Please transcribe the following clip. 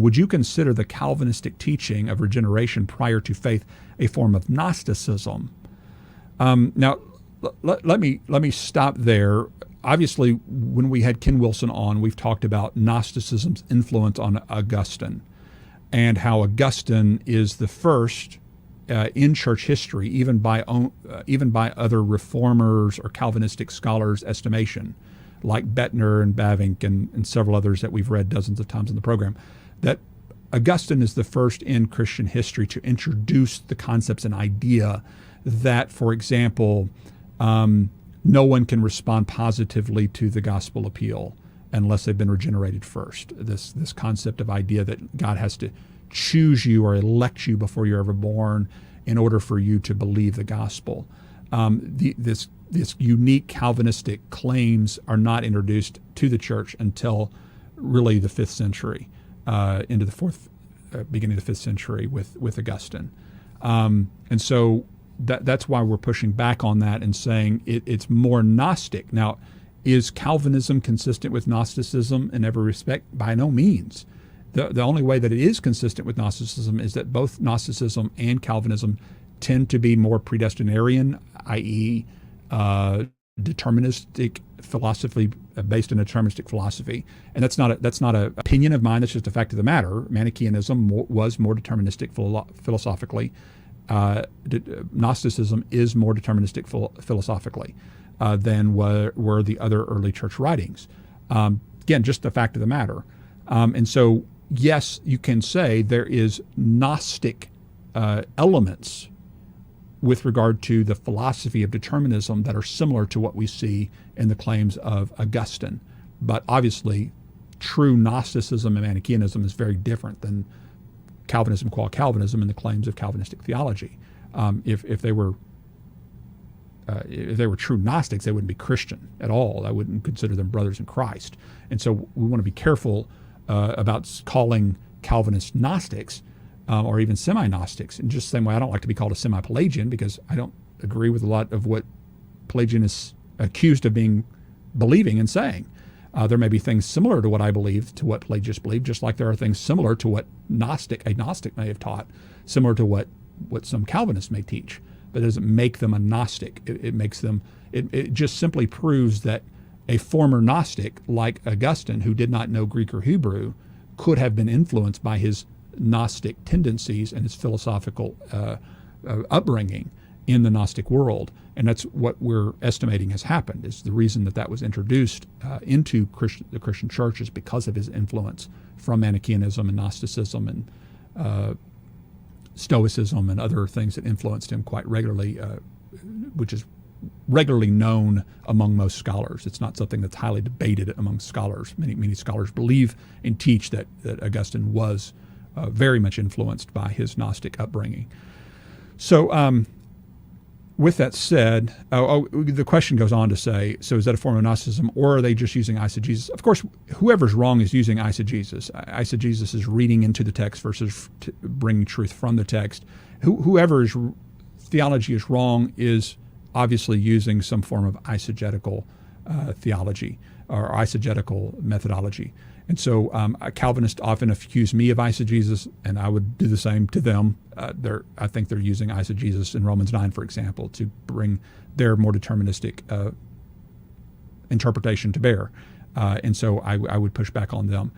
would you consider the Calvinistic teaching of regeneration prior to faith a form of Gnosticism? Now, let me stop there. Obviously, when we had Ken Wilson on, we've talked about Gnosticism's influence on Augustine and how Augustine is the first in church history, even by other reformers or Calvinistic scholars' estimation, like Bettner and Bavinck and several others that we've read dozens of times in the program, that Augustine is the first in Christian history to introduce the concepts and idea that, for example, no one can respond positively to the gospel appeal unless they've been regenerated first. This concept of idea that God has to choose you or elect you before you're ever born in order for you to believe the gospel. This unique Calvinistic claims are not introduced to the church until really the 5th century, into the beginning of the 5th century with Augustine. And so that's why we're pushing back on that and saying it's more Gnostic. Now, is Calvinism consistent with Gnosticism in every respect? By no means. The only way that it is consistent with Gnosticism is that both Gnosticism and Calvinism tend to be more predestinarian, i.e., deterministic philosophy, based in a deterministic philosophy. And that's not an opinion of mine. That's just a fact of the matter. Manichaeanism was more deterministic philosophically. Gnosticism is more deterministic philosophically than were the other early church writings. Again, just the fact of the matter. And so, yes, you can say there is Gnostic elements with regard to the philosophy of determinism that are similar to what we see in the claims of Augustine. But obviously, true Gnosticism and Manichaeanism is very different than Calvinism qua Calvinism and the claims of Calvinistic theology. If they were true Gnostics, they wouldn't be Christian at all. I wouldn't consider them brothers in Christ. And so we want to be careful about calling Calvinists Gnostics or even semi-Gnostics. In just the same way, I don't like to be called a semi-Pelagian because I don't agree with a lot of what Pelagian is accused of believing and saying. There may be things similar to what I believe, to what Pelagius believed, just like there are things similar to what a Gnostic may have taught, similar to what some Calvinists may teach. But it doesn't make them a Gnostic. It just simply proves that a former Gnostic like Augustine, who did not know Greek or Hebrew, could have been influenced by his Gnostic tendencies and his philosophical upbringing in the Gnostic world. And that's what we're estimating has happened, is the reason that was introduced into the Christian church is because of his influence from Manichaeanism and Gnosticism and Stoicism and other things that influenced him quite regularly, which is regularly known among most scholars. It's not something that's highly debated among scholars. Many scholars believe and teach that Augustine was very much influenced by his Gnostic upbringing. So with that said, the question goes on to say, so is that a form of Gnosticism, or are they just using eisegesis? Of course, whoever's wrong is using eisegesis. Eisegesis is reading into the text versus bringing truth from the text. Whoever's theology is wrong is obviously using some form of eisegetical theology or eisegetical methodology. And so Calvinists often accuse me of eisegesis, and I would do the same to them. I think they're using eisegesis in Romans 9, for example, to bring their more deterministic interpretation to bear. And so I would push back on them.